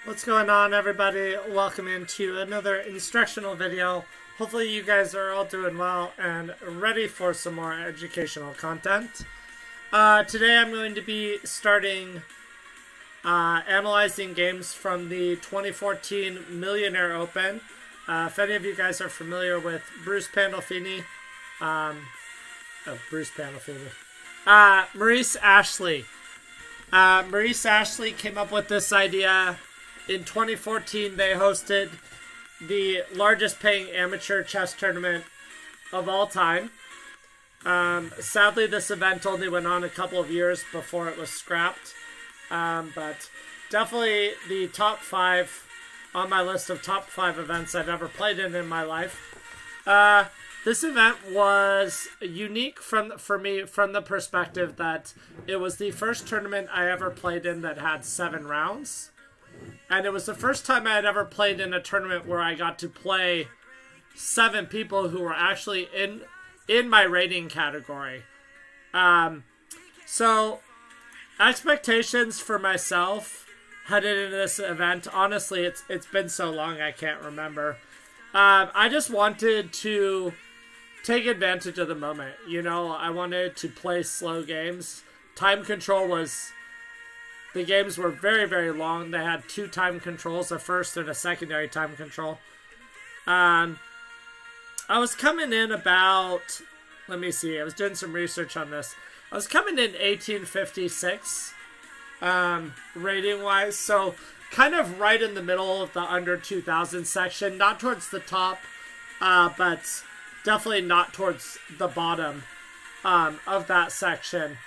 What's going on, everybody? Welcome into another instructional video. Hopefully you guys are all doing well and ready for some more educational content. Today I'm going to be starting analyzing games from the 2014 Millionaire Open. If any of you guys are familiar with Maurice Ashley. Maurice Ashley came up with this idea. In 2014, they hosted the largest paying amateur chess tournament of all time. Sadly, this event only went on a couple of years before it was scrapped. But definitely the top 5 on my list of top 5 events I've ever played in my life. This event was unique for me from the perspective that it was the first tournament I ever played in that had 7 rounds. And it was the first time I had ever played in a tournament where I got to play 7 people who were actually in my rating category. So expectations for myself headed into this event, honestly, it's been so long I can't remember. I just wanted to take advantage of the moment. You know, I wanted to play slow games. Time control was... The games were very, very long. They had 2 time controls, a first and a secondary time control. I was coming in about... Let me see. I was doing some research on this. I was coming in 1856, rating-wise. So, kind of right in the middle of the under 2000 section. Not towards the top, but definitely not towards the bottom of that section.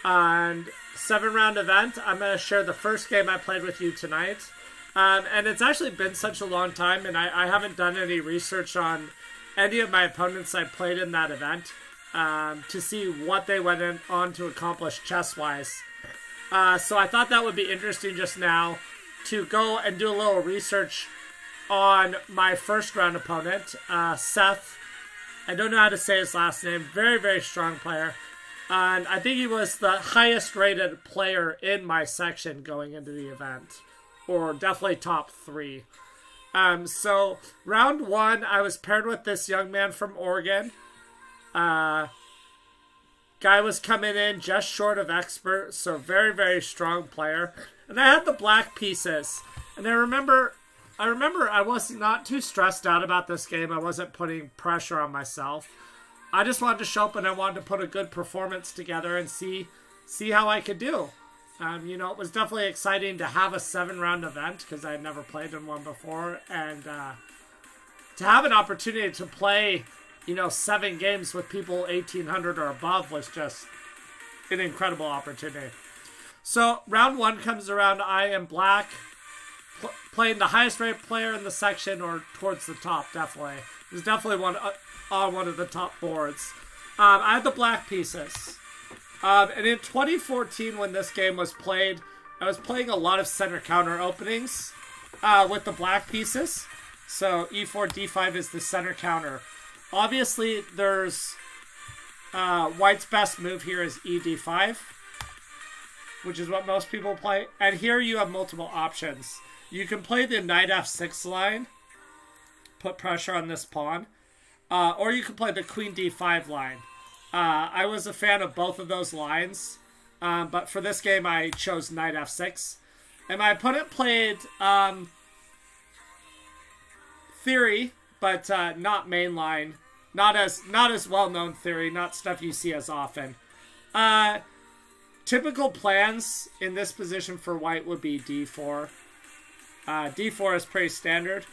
And 7-round event. I'm going to share the first game I played with you tonight. And it's actually been such a long time, and I haven't done any research on any of my opponents I played in that event to see what they went on to accomplish chess-wise. So I thought that would be interesting just now to go and do a little research on my first-round opponent, Seth. I don't know how to say his last name. Very, very strong player. And I think he was the highest rated player in my section going into the event. Or definitely top 3. So, round 1, I was paired with this young man from Oregon. Guy was coming in just short of expert, so very, very strong player. And I had the black pieces. And I remember I was not too stressed out about this game. I wasn't putting pressure on myself. I just wanted to show up and I wanted to put a good performance together and see how I could do. You know, it was definitely exciting to have a 7-round event because I had never played in one before. And to have an opportunity to play, you know, 7 games with people 1800 or above was just an incredible opportunity. So, round 1 comes around. I am black, playing the highest rated player in the section or towards the top, definitely. There's definitely one on one of the top boards. I had the black pieces. And in 2014, when this game was played, I was playing a lot of center counter openings with the black pieces. So e4, d5 is the center counter. Obviously, there's white's best move here is e d5, which is what most people play. And here you have multiple options. You can play the knight f6 line, put pressure on this pawn. Or you can play the queen d5 line. I was a fan of both of those lines. But for this game, I chose knight f6. And my opponent played theory, but not mainline. Not as well-known theory. Not stuff you see as often. Typical plans in this position for white would be d4. D4 is pretty standard.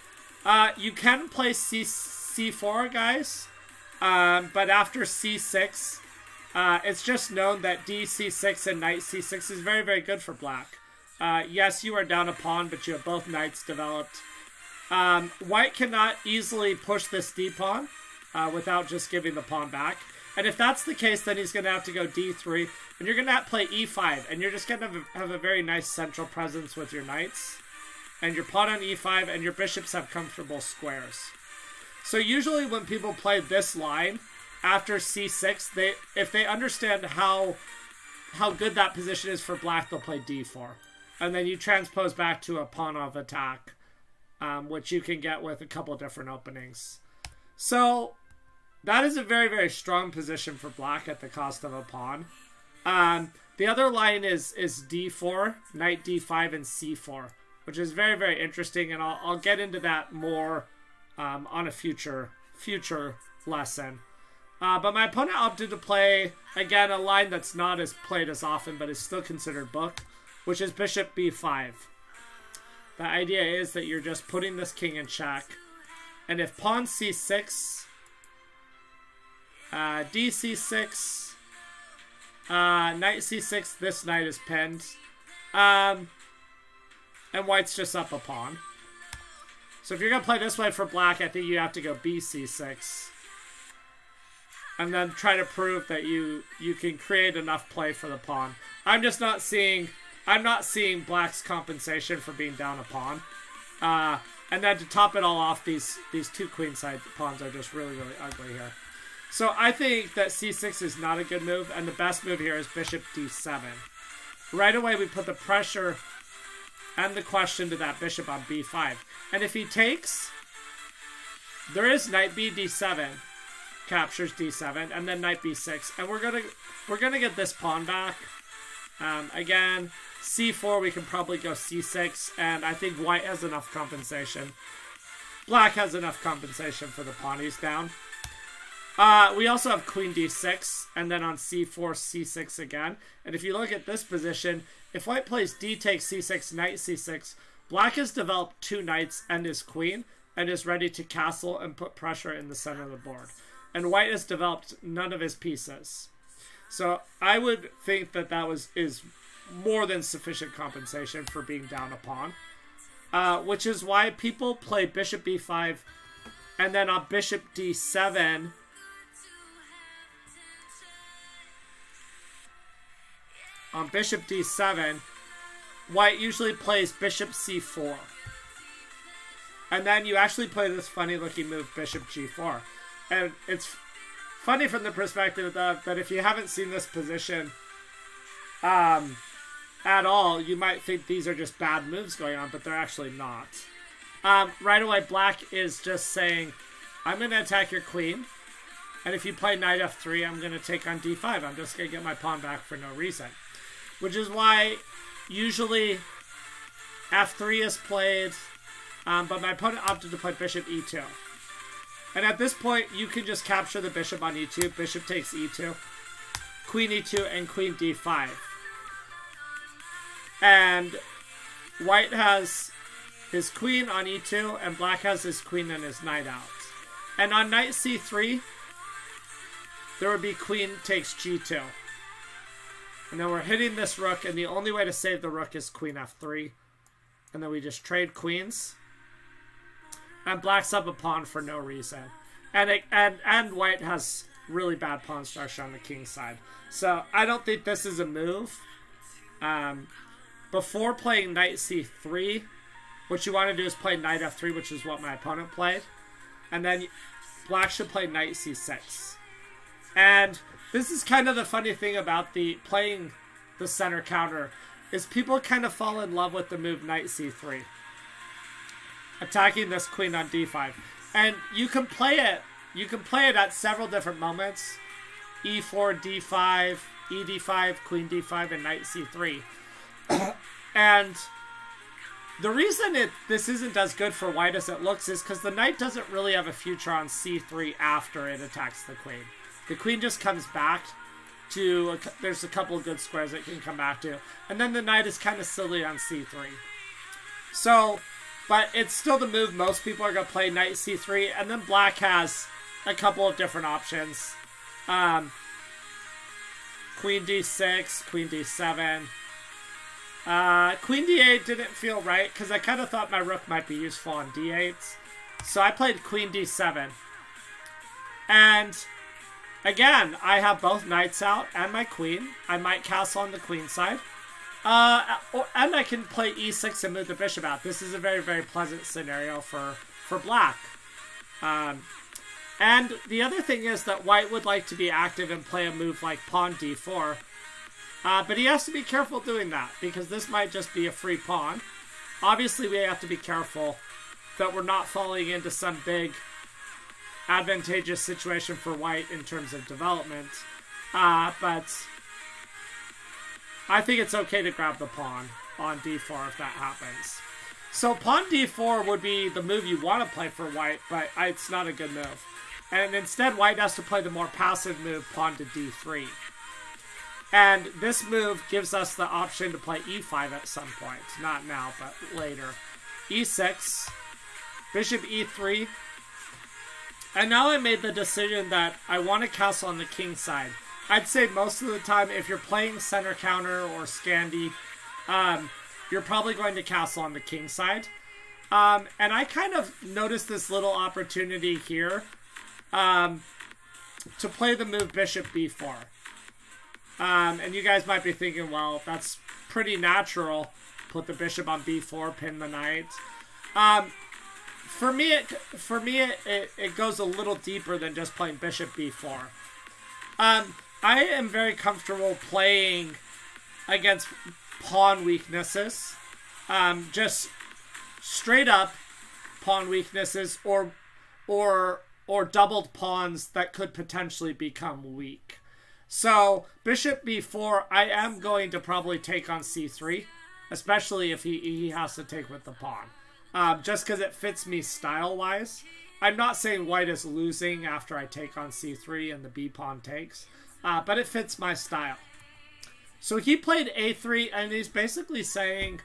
You can play c4, guys, but after c6, it's just known that d6 and knight c6 is very, very good for black. Yes, you are down a pawn, but you have both knights developed. White cannot easily push this d-pawn without just giving the pawn back. And if that's the case, then he's going to have to go d3, and you're going to have to play e5, and you're just going to have a very nice central presence with your knights. And your pawn on e5, and your bishops have comfortable squares. So usually when people play this line after c6, if they understand how good that position is for black, they'll play d4. And then you transpose back to a pawn of attack, which you can get with a couple different openings. So that is a very, very strong position for black at the cost of a pawn. The other line is d4, knight d5, and c4, which is very, very interesting, and I'll get into that more on a future lesson. But my opponent opted to play, again, a line that's not as played as often, but is still considered booked, which is bishop b5. The idea is that you're just putting this king in check, and if pawn c6, dc6, knight c6, this knight is pinned, and white's just up a pawn. So if you're going to play this way for black, I think you have to go bc6. And then try to prove that you can create enough play for the pawn. I'm not seeing black's compensation for being down a pawn. And then to top it all off, these two queenside pawns are just really, really ugly here. So I think that c6 is not a good move, and the best move here is bishop d7. Right away we put the pressure and the question to that bishop on b5. And if he takes, there is knight b d7. Captures d7, and then knight b6, and we're gonna get this pawn back. Again, c4, we can probably go c6, and I think white has enough compensation. Black has enough compensation for the pawn he's down. We also have queen d6, and then on c4, c6 again. And if you look at this position, if white plays d takes c6, knight c6, black has developed two knights and his queen, and is ready to castle and put pressure in the center of the board. And white has developed none of his pieces. So I would think that is more than sufficient compensation for being down a pawn. Which is why people play bishop b5, and then on bishop d7, white usually plays bishop c4. And then you actually play this funny looking move, bishop g4. And it's funny from the perspective that if you haven't seen this position at all, you might think these are just bad moves going on, but they're actually not. Right away, black is just saying, I'm going to attack your queen, and if you play knight f3, I'm going to take on d5. I'm just going to get my pawn back for no reason. Which is why usually f3 is played, but my opponent opted to play bishop e2. And at this point, you can just capture the bishop on e2. Bishop takes e2, queen e2, and queen d5. And white has his queen on e2, and black has his queen and his knight out. And on knight c3, there would be queen takes g2. And then we're hitting this rook, and the only way to save the rook is queen f3. And then we just trade queens. And black's up a pawn for no reason. And white has really bad pawn structure on the king side. So I don't think this is a move. Before playing knight c3, what you want to do is play knight f3, which is what my opponent played. And then black should play knight c6. And this is kind of the funny thing about playing the center counter, is people kind of fall in love with the move knight c3. Attacking this queen on d5. And you can play it at several different moments. e4, d5, e d5, queen d5, and knight c3. And the reason this isn't as good for white as it looks is because the knight doesn't really have a future on c3 after it attacks the queen. The queen just comes back to, there's a couple of good squares it can come back to. And then the knight is kind of silly on c3. So, but it's still the move most people are going to play knight c3. And then black has a couple of different options. Queen d6, queen d7. Queen d8 didn't feel right because I kind of thought my rook might be useful on d8. So I played queen d7. And again, I have both knights out and my queen. I might castle on the queen side. And I can play e6 and move the bishop out. This is a very, very pleasant scenario for black. And the other thing is that white would like to be active and play a move like pawn d4. But he has to be careful doing that, because this might just be a free pawn. Obviously, we have to be careful that we're not falling into some big advantageous situation for white in terms of development. But I think it's okay to grab the pawn on d4 if that happens. So pawn d4 would be the move you want to play for white, but it's not a good move. And instead, white has to play the more passive move, pawn to d3. And this move gives us the option to play e5 at some point. Not now, but later. e6, bishop e3. And now I made the decision that I want to castle on the king side. I'd say most of the time, if you're playing center counter or Scandi, you're probably going to castle on the king side. And I kind of noticed this little opportunity here to play the move bishop b4. And you guys might be thinking, well, that's pretty natural. Put the bishop on b4, pin the knight. For me, it goes a little deeper than just playing bishop b4. I am very comfortable playing against pawn weaknesses. Just straight up pawn weaknesses or doubled pawns that could potentially become weak. So bishop b4, I am going to probably take on c3, especially if he has to take with the pawn. Just because it fits me style-wise. I'm not saying white is losing after I take on c3 and the b pawn takes, but it fits my style. So he played a3, and he's basically saying,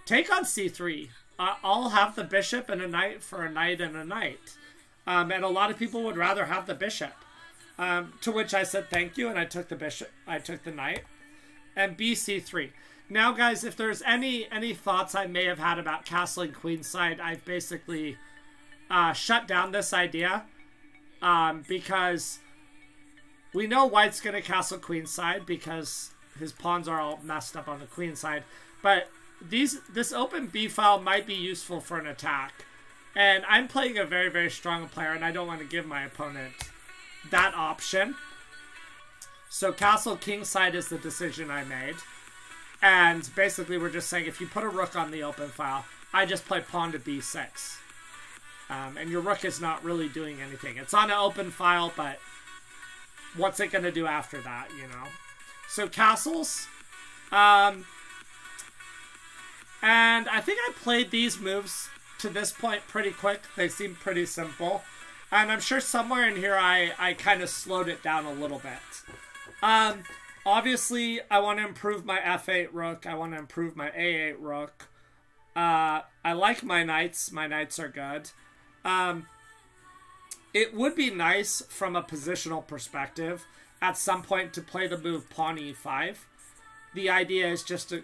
take on c3. I'll have the bishop and a knight for a knight and a knight. And a lot of people would rather have the bishop. To which I said thank you, and I took the bishop. I took the knight. And bc3. Now, guys, if there's any thoughts I may have had about castling queenside, I've basically shut down this idea. Because we know white's going to castle queenside because his pawns are all messed up on the queen side. But this open b file might be useful for an attack. And I'm playing a very, very strong player, and I don't want to give my opponent that option. So castle kingside is the decision I made. And basically we're just saying if you put a rook on the open file, I just play pawn to b6. And your rook is not really doing anything. It's on an open file, but what's it going to do after that, you know? So castles. And I think I played these moves to this point pretty quick. They seem pretty simple. And I'm sure somewhere in here I kind of slowed it down a little bit. Obviously, I want to improve my f8 rook. I want to improve my a8 rook. I like my knights. My knights are good. It would be nice from a positional perspective at some point to play the move pawn e5. The idea is just to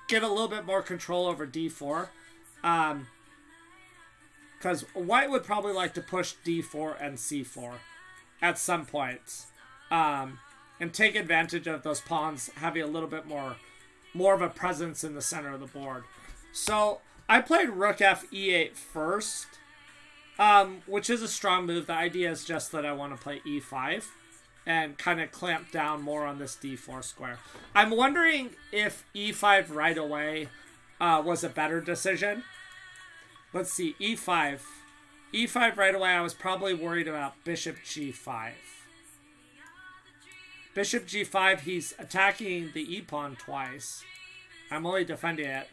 get a little bit more control over d4. Because white would probably like to push d4 and c4 at some point. And take advantage of those pawns having a little bit more of a presence in the center of the board. So I played rook f e8 first, which is a strong move. The idea is just that I want to play e5 and kind of clamp down more on this d4 square. I'm wondering if e5 right away was a better decision. Let's see, e5. e5 right away, I was probably worried about bishop g5. Bishop g5, he's attacking the e-pawn twice. I'm only defending it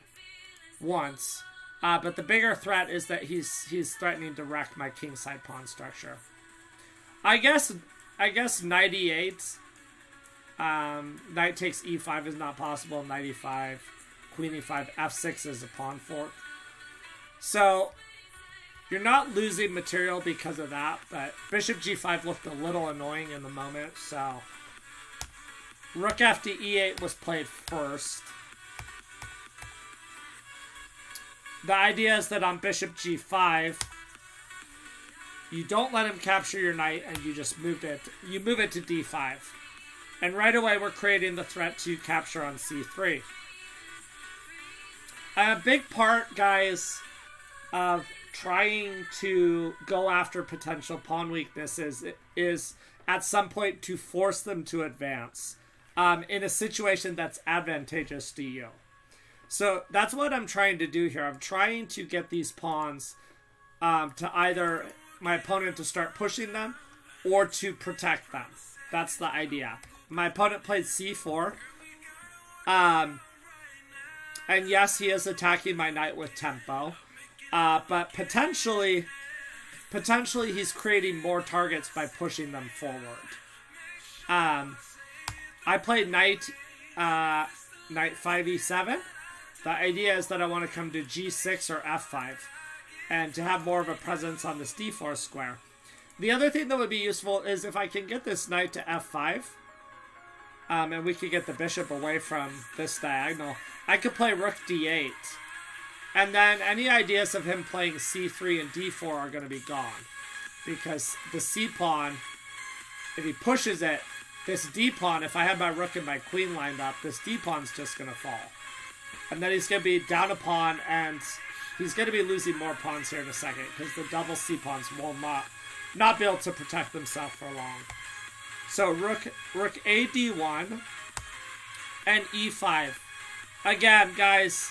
once. But the bigger threat is that he's threatening to wreck my kingside pawn structure. I guess knight e8. Knight takes e5 is not possible. Knight e5, queen e5, f6 is a pawn fork. So you're not losing material because of that, but bishop g5 looked a little annoying in the moment, so rook f to e8 was played first. The idea is that on bishop g5, you don't let him capture your knight, and you just move it to d5. And right away, we're creating the threat to capture on c3. A big part, guys, of trying to go after potential pawn weaknesses is at some point to force them to advance. in a situation that's advantageous to you. So that's what I'm trying to do here. I'm trying to get these pawns to either my opponent to start pushing them or to protect them. That's the idea. My opponent played c4. And yes, he is attacking my knight with tempo. But potentially he's creating more targets by pushing them forward. I played knight 5e7. The idea is that I want to come to g6 or f5 and to have more of a presence on this d4 square. The other thing that would be useful is if I can get this knight to f5, and we could get the bishop away from this diagonal, I could play rook d8. And then any ideas of him playing c3 and d4 are going to be gone. Because the c-pawn, if he pushes it, this d-pawn, if I had my rook and my queen lined up, this d-pawn's just going to fall. And then he's going to be down a pawn, and he's going to be losing more pawns here in a second, because the double c-pawns will not be able to protect themselves for long. So rook a d1 and e5. Again, guys,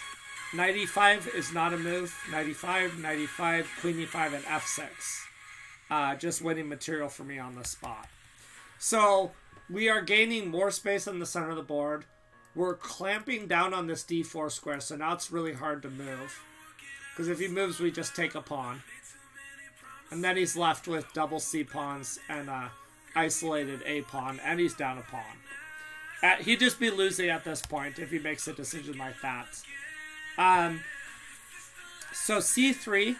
knight e5 is not a move. Knight e5, knight e5, queen e5, and f6. Just winning material for me on the spot. So we are gaining more space on the center of the board. We're clamping down on this d4 square, so now it's really hard to move. Because if he moves, we just take a pawn. And then he's left with double c-pawns and isolated a pawn, and he's down a pawn. He'd just be losing at this point if he makes a decision like that. So c3,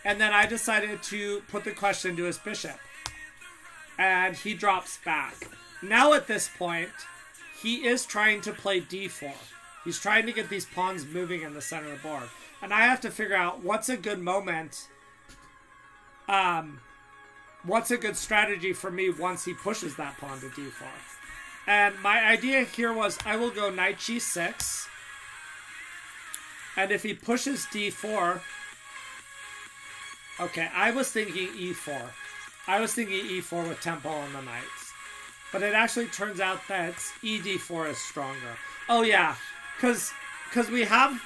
and then I decided to put the question to his bishop. And he drops back. Now at this point, he is trying to play d4. He's trying to get these pawns moving in the center of the board. And I have to figure out what's a good moment, what's a good strategy for me once he pushes that pawn to d4. And my idea here was I will go knight g6. And if he pushes d4... Okay, I was thinking e4. I was thinking e4 with tempo on the knights. But it actually turns out that ed4 is stronger. Oh yeah, because we have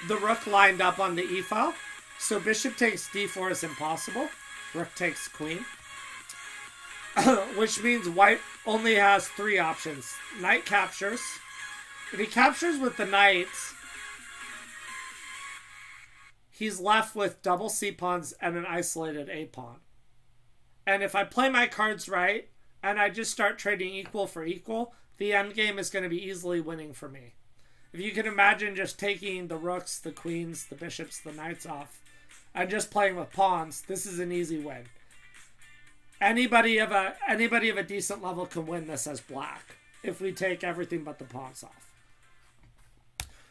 the rook lined up on the e file. So bishop takes d4 is impossible. Rook takes queen. Which means white only has 3 options. Knight captures. If he captures with the knight, he's left with double c-pawns and an isolated a-pawn. And if I play my cards right, and I just start trading equal for equal, the endgame is going to be easily winning for me. If you can imagine just taking the rooks, the queens, the bishops, the knights off, and just playing with pawns, this is an easy win. Anybody of a decent level can win this as black if we take everything but the pawns off.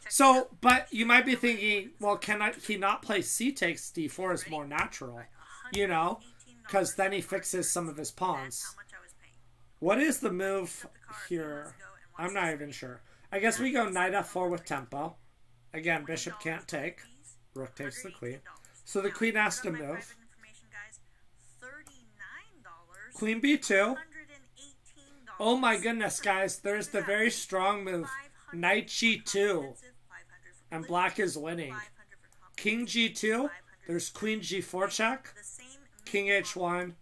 So, but you might be thinking, well, he not play c takes d4 is more natural, you know, because then he fixes some of his pawns. What is the move here? I'm not even sure. I guess we go knight f4 with tempo. Again, bishop can't take. Rook takes the queen. So the queen has to move. Queen b2. Oh my goodness, guys. There's the very strong move. Knight g2. And black is winning. King g2. There's queen g4 check. King h1.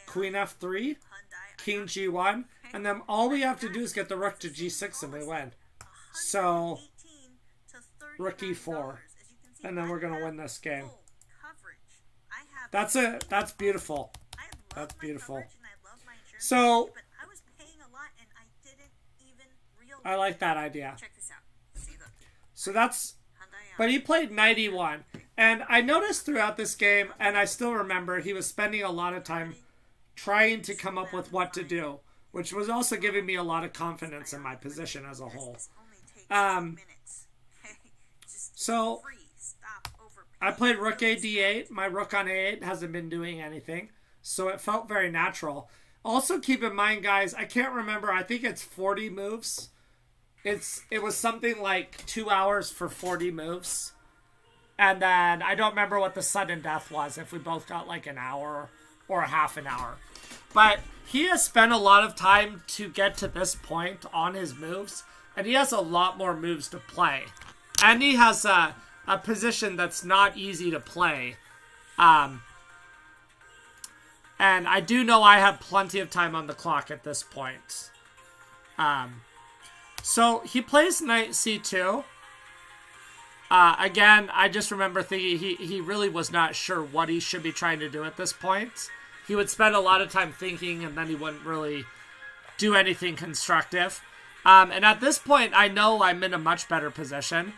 Queen f3. King g1. And then all we have to do is get the rook to g6 and we win. So, rook e4. And then we're going to win this game. That's it. That's beautiful. That's beautiful. So, I like that idea. So that's, but he played knight e1. And I noticed throughout this game, and I still remember, he was spending a lot of time trying to come up with what to do, which was also giving me a lot of confidence in my position as a whole. So, I played rook a d8. My rook on a8 hasn't been doing anything, so it felt very natural. Also, keep in mind, guys, I can't remember. I think it's 40 moves. It was something like 2 hours for 40 moves. And then I don't remember what the sudden death was, if we both got like an hour or half an hour. But he has spent a lot of time to get to this point on his moves, and he has a lot more moves to play. And he has a position that's not easy to play. And I do know I have plenty of time on the clock at this point. So he plays knight c2. Again, I just remember thinking he really was not sure what he should be trying to do at this point. He would spend a lot of time thinking, and then he wouldn't really do anything constructive. And at this point, I know I'm in a much better position.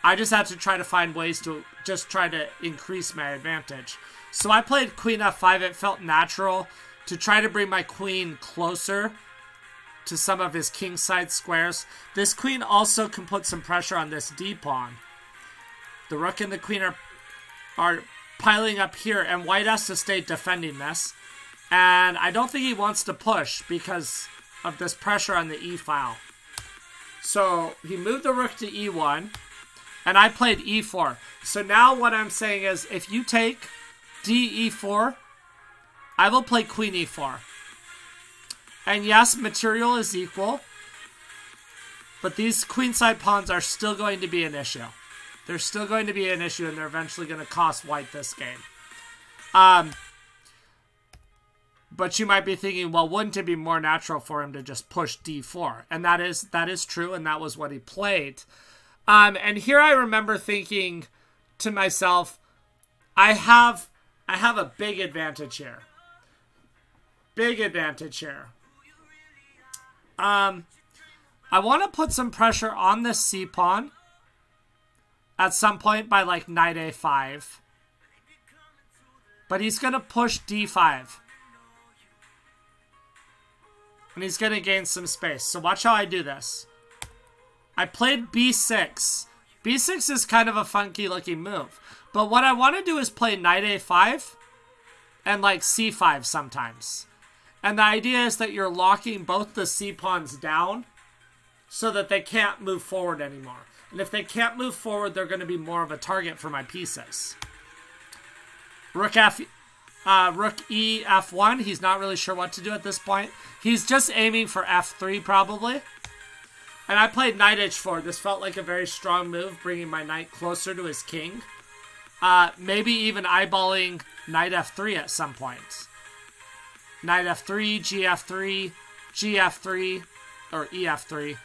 I just have to try to find ways to just try to increase my advantage. So I played queen f5. It felt natural to try to bring my queen closer to some of his kingside squares. This queen also can put some pressure on this d-pawn. The rook and the queen are piling up here, and white has to stay defending this. And I don't think he wants to push because of this pressure on the e-file. So he moved the rook to e1, and I played e4. So now what I'm saying is, if you take d-e4, I will play queen e4. And yes, material is equal, but these queenside pawns are still going to be an issue. They're still going to be an issue, and they're eventually going to cost white this game. But you might be thinking, well, wouldn't it be more natural for him to just push d4? And that is true, and that was what he played. And here I remember thinking to myself, I have a big advantage here. Big advantage here. I want to put some pressure on this c-pawn at some point by like knight a5. But he's going to push d5. And he's going to gain some space. So watch how I do this. I played b6. b6 is kind of a funky looking move. But what I want to do is play knight a5 and like c5 sometimes. And the idea is that you're locking both the c-pawns down so that they can't move forward anymore. And if they can't move forward, they're going to be more of a target for my pieces. Rook e f1. He's not really sure what to do at this point. He's just aiming for f3 probably. And I played knight h4. This felt like a very strong move, bringing my knight closer to his king. Maybe even eyeballing knight f3 at some point. Knight f3, gf3, gf3, or ef3.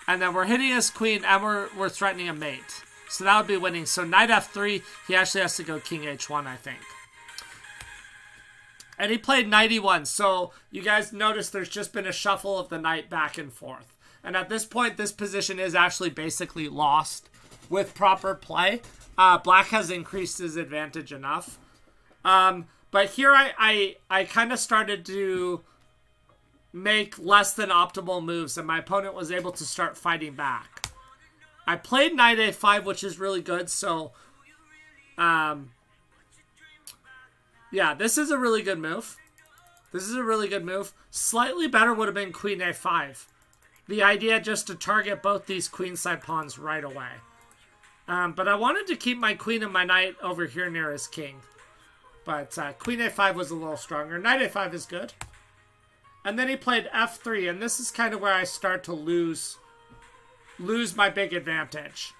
And then we're hitting his queen, and we're threatening a mate. So that would be winning. So knight f3, he actually has to go king h1, I think. And he played knight e1. So you guys notice there's just been a shuffle of the knight back and forth. And at this point, this position is actually basically lost with proper play. Black has increased his advantage enough. But here I kind of started to make less than optimal moves, and my opponent was able to start fighting back. I played knight a5, which is really good, so yeah, this is a really good move. This is a really good move. Slightly better would have been queen a5. The idea just to target both these queenside pawns right away. But I wanted to keep my queen and my knight over here near his king. But queen a5 was a little stronger. Knight a5 is good. And then he played f3, and this is kind of where I start to lose my big advantage.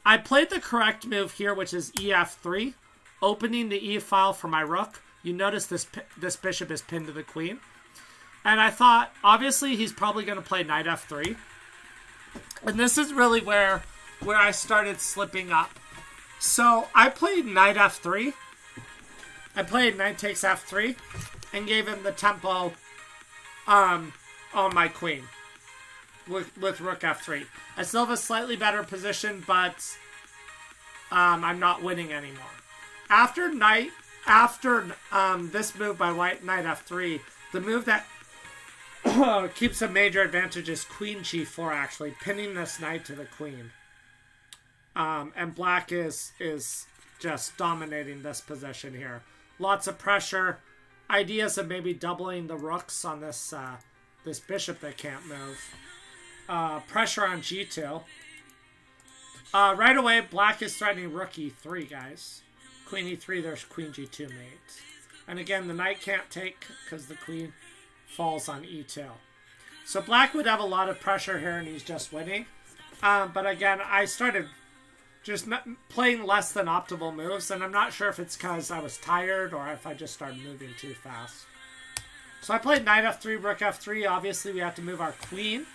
I played the correct move here, which is ef3, opening the e-file for my rook. You notice this bishop is pinned to the queen. And I thought, obviously, he's probably going to play knight f3. And this is really where I started slipping up. So I played knight f3. I played knight takes f3 and gave him the tempo on my queen with rook f3. I still have a slightly better position, but I'm not winning anymore. After this move by white, knight f3, the move that keeps a major advantage is queen g4, actually, pinning this knight to the queen. And black is just dominating this position here. Lots of pressure. Ideas of maybe doubling the rooks on this this bishop that can't move. Pressure on g2. Right away, black is threatening rook e3, guys. Queen e3, there's queen g2 mate. And again, the knight can't take because the queen falls on e2. So black would have a lot of pressure here, and he's just winning. But again, I started just playing less than optimal moves, and I'm not sure if it's because I was tired or if I just started moving too fast. So I played knight f3, rook f3. Obviously, we have to move our queen.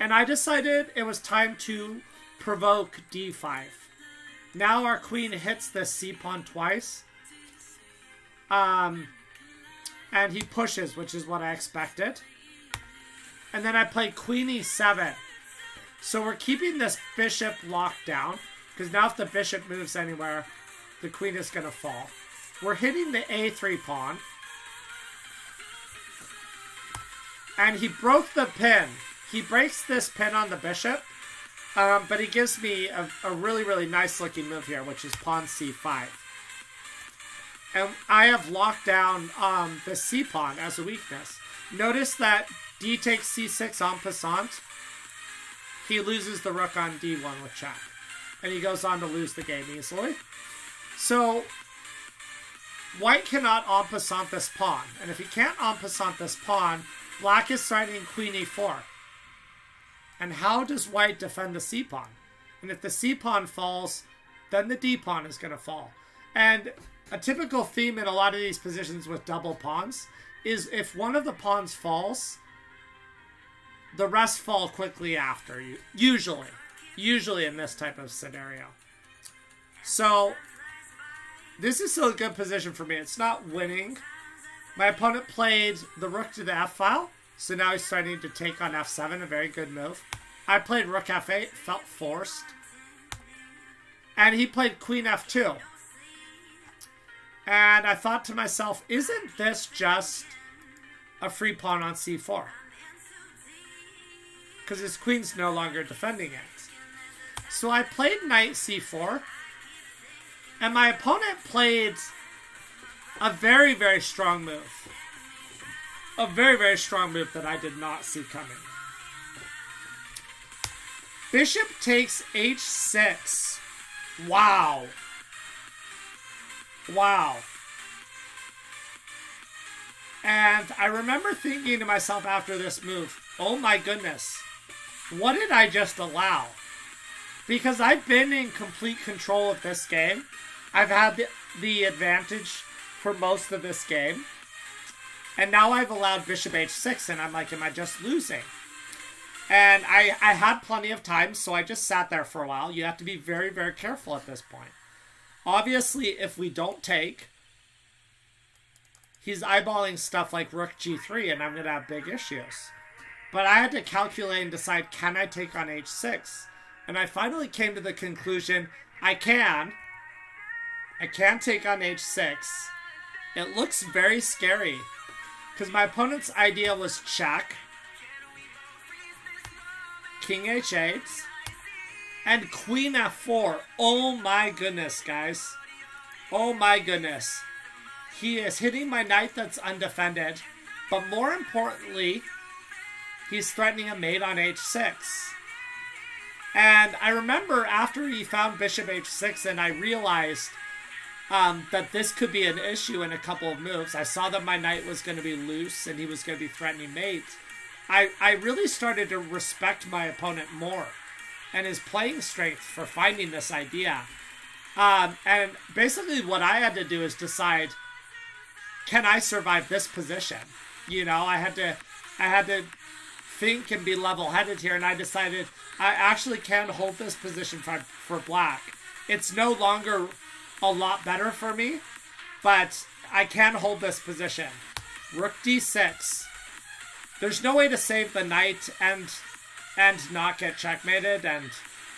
And I decided it was time to provoke d5. Now our queen hits this c-pawn twice. And he pushes, which is what I expected. And then I played queen e7. So we're keeping this bishop locked down, because now if the bishop moves anywhere, the queen is going to fall. We're hitting the a3 pawn. And he broke the pin. He breaks this pin on the bishop, but he gives me a really, really nice looking move here, which is pawn c5. And I have locked down the c-pawn as a weakness. Notice that d takes c6 en passant. He loses the rook on d1 with check. And he goes on to lose the game easily. So, white cannot en passant this pawn. And if he can't en passant this pawn, black is threatening queen e4. And how does white defend the c-pawn? And if the c-pawn falls, then the d-pawn is going to fall. And a typical theme in a lot of these positions with double pawns is if one of the pawns falls, the rest fall quickly after. Usually in this type of scenario. So, this is still a good position for me. It's not winning. My opponent played the rook to the f-file, so now he's starting to take on f7, a very good move. I played rook f8, felt forced. And he played queen f2. And I thought to myself, isn't this just a free pawn on c4? Because his queen's no longer defending it. So I played knight c4. And my opponent played a very, very strong move. A very, very strong move that I did not see coming. Bishop takes h6. Wow. Wow. And I remember thinking to myself after this move, oh my goodness, what did I just allow? Because I've been in complete control of this game. I've had the advantage for most of this game. And now I've allowed bishop h6, and I'm like, am I just losing? And I had plenty of time, so I just sat there for a while. You have to be very, very careful at this point. Obviously, if we don't take, he's eyeballing stuff like rook g3, and I'm going to have big issues. But I had to calculate and decide, can I take on h6? And I finally came to the conclusion, I can. I can take on h6. It looks very scary, because my opponent's idea was check, king h8, and queen f4. Oh my goodness, guys. Oh my goodness. He is hitting my knight that's undefended, but more importantly, he's threatening a mate on h6. And I remember after he found bishop h6 and I realized that this could be an issue in a couple of moves. I saw that my knight was going to be loose and he was going to be threatening mate. I really started to respect my opponent more and his playing strength for finding this idea. And basically what I had to do is decide, can I survive this position? You know, I had to think and be level-headed here, and I decided I actually can hold this position for black. It's no longer a lot better for me, but I can hold this position. Rook d6. There's no way to save the knight and not get checkmated, and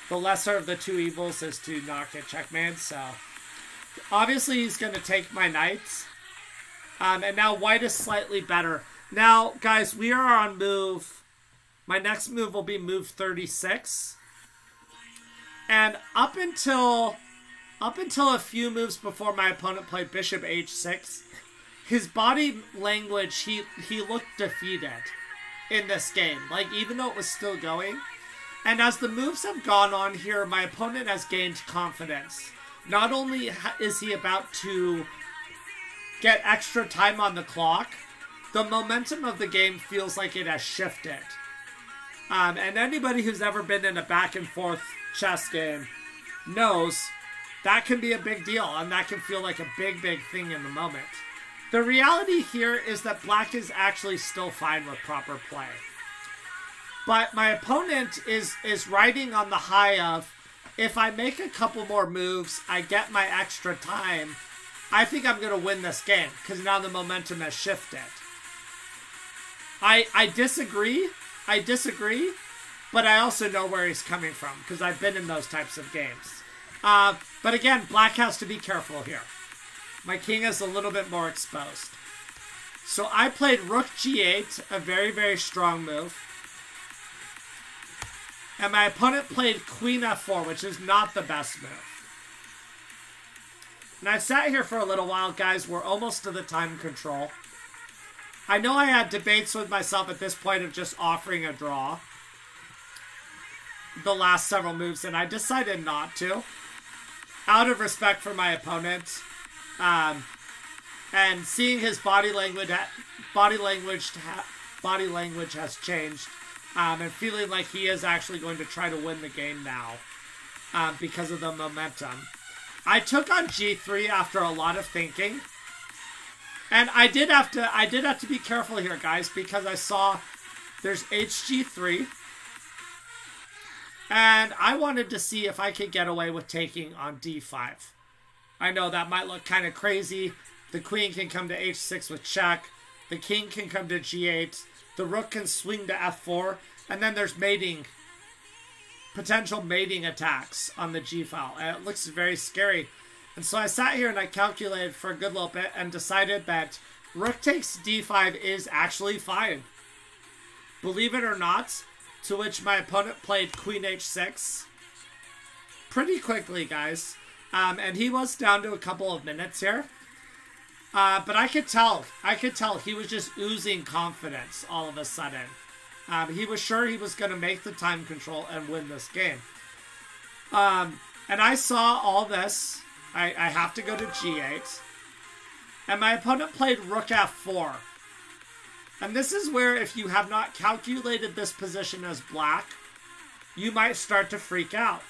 the lesser of the two evils is to not get checkmated, so obviously he's going to take my knight. And now white is slightly better. Now, guys, we are on move. My next move will be move 36. And up until a few moves before my opponent played bishop h6, his body language, he looked defeated in this game. Like, even though it was still going. And as the moves have gone on here, my opponent has gained confidence. Not only is he about to get extra time on the clock, the momentum of the game feels like it has shifted. And anybody who's ever been in a back and forth chess game knows that can be a big deal, and that can feel like a big, big thing in the moment. The reality here is that black is actually still fine with proper play. But my opponent is riding on the high of, if I make a couple more moves, I get my extra time, I think I'm going to win this game, because now the momentum has shifted. I disagree, but I also know where he's coming from, because I've been in those types of games. But again, black has to be careful here. My king is a little bit more exposed. So I played rook g8, a very, very strong move. And my opponent played queen f4, which is not the best move. And I sat here for a little while, guys. We're almost to the time control. I know I had debates with myself at this point of just offering a draw the last several moves, and I decided not to, out of respect for my opponent, and seeing his body language has changed, and feeling like he is actually going to try to win the game now, because of the momentum. I took on g3 after a lot of thinking, and I did have to be careful here, guys, because I saw there's hg3. And I wanted to see if I could get away with taking on d5. I know that might look kind of crazy. The queen can come to h6 with check. The king can come to g8. The rook can swing to f4. And then there's potential mating attacks on the g file. And it looks very scary. And so I sat here and I calculated for a good little bit and decided that rook takes d5 is actually fine. Believe it or not. To which my opponent played queen h6 pretty quickly, guys. And he was down to a couple of minutes here. But I could tell he was just oozing confidence all of a sudden. He was sure he was going to make the time control and win this game. And I saw all this. I have to go to g8. And my opponent played rook f4. And this is where, if you have not calculated this position as black, you might start to freak out.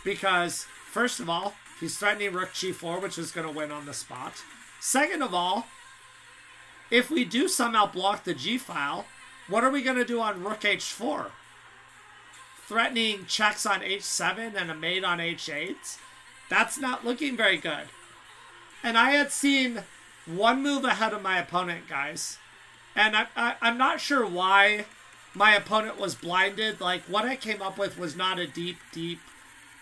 Because, first of all, he's threatening rook g4, which is going to win on the spot. Second of all, if we do somehow block the g-file, what are we going to do on rook h4? Threatening checks on h7 and a mate on h8? That's not looking very good. And I had seen one move ahead of my opponent, guys. And I'm not sure why my opponent was blinded. Like, what I came up with was not a deep,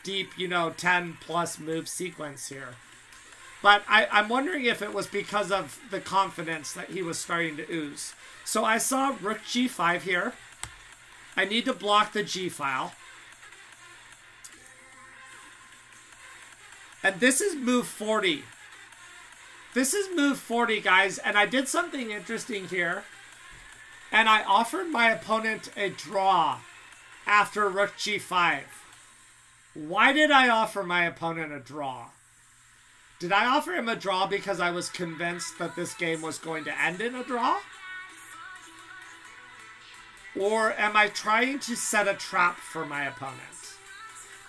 10-plus move sequence here. But I'm wondering if it was because of the confidence that he was starting to ooze. So I saw rook g5 here. I need to block the g-file. And this is move 40. This is move 40, guys, and I did something interesting here. And I offered my opponent a draw after rook g5. Why did I offer my opponent a draw? Did I offer him a draw because I was convinced that this game was going to end in a draw? Or am I trying to set a trap for my opponent?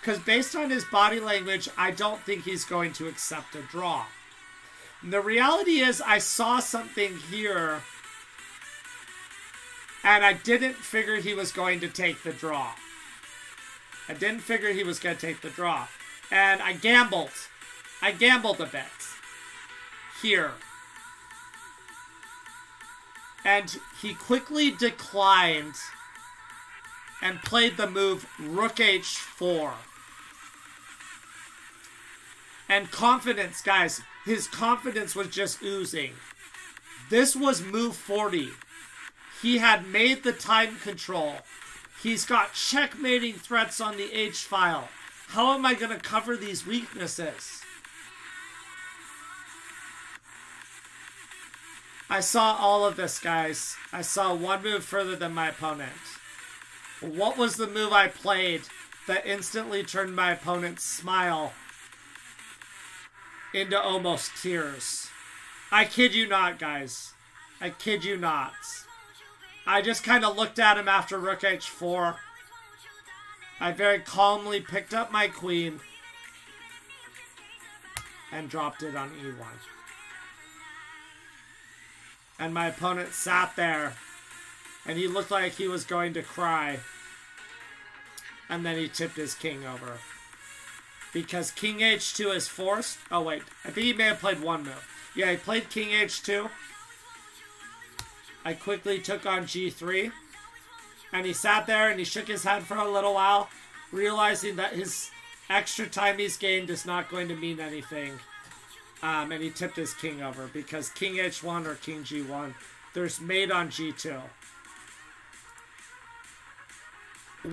Because based on his body language, I don't think he's going to accept a draw. The reality is I saw something here and I didn't figure he was going to take the draw. I didn't figure he was going to take the draw. And I gambled. I gambled a bit here. And he quickly declined and played the move rook h4. And confidence, guys. His confidence was just oozing. This was move 40. He had made the time control. He's got checkmating threats on the h-file. How am I going to cover these weaknesses? I saw all of this, guys. I saw one move further than my opponent. What was the move I played that instantly turned my opponent's smile into almost tears? I kid you not, guys. I kid you not. I just kind of looked at him after rook h4. I very calmly picked up my queen and dropped it on e1. And my opponent sat there and he looked like he was going to cry. And then he tipped his king over. Because king h2 is forced. Oh, wait. I think he may have played one move. Yeah, he played king h2. I quickly took on g3. And he sat there and he shook his head for a little while, realizing that his extra time he's gained is not going to mean anything. And he tipped his king over because king h1 or king g1, there's mate on g2.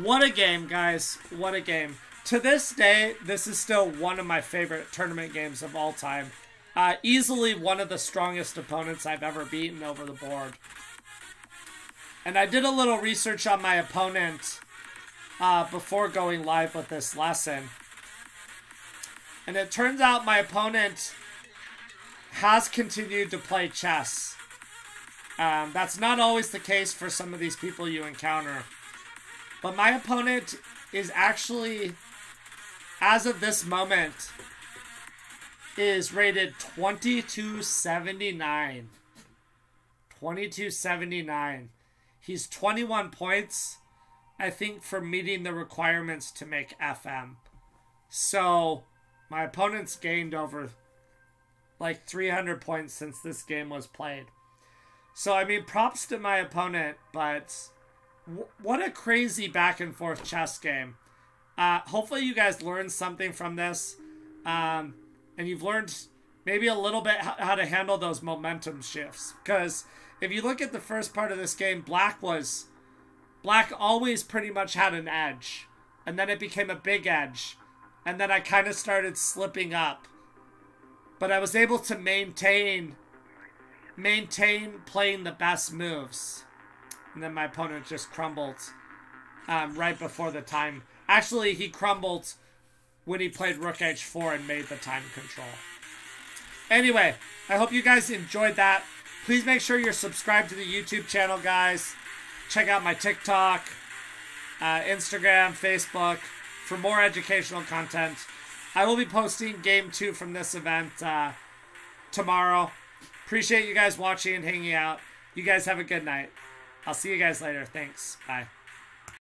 What a game, guys. What a game. To this day, this is still one of my favorite tournament games of all time. Easily one of the strongest opponents I've ever beaten over the board. And I did a little research on my opponent before going live with this lesson. And it turns out my opponent has continued to play chess. That's not always the case for some of these people you encounter. But my opponent is actually, as of this moment, is rated 2279. 2279. He's 21 points, I think, for meeting the requirements to make FM. So, my opponent's gained over like 300 points since this game was played. So, I mean, props to my opponent, but what a crazy back and forth chess game. Hopefully you guys learned something from this. And you've learned maybe a little bit how to handle those momentum shifts. Because if you look at the first part of this game, Black always pretty much had an edge. And then it became a big edge. And then I kind of started slipping up. But I was able to maintain playing the best moves. And then my opponent just crumbled right before the time. Actually, he crumbled when he played rook h4 and made the time control. Anyway, I hope you guys enjoyed that. Please make sure you're subscribed to the YouTube channel, guys. Check out my TikTok, Instagram, Facebook for more educational content. I will be posting Game 2 from this event tomorrow. Appreciate you guys watching and hanging out. You guys have a good night. I'll see you guys later. Thanks. Bye.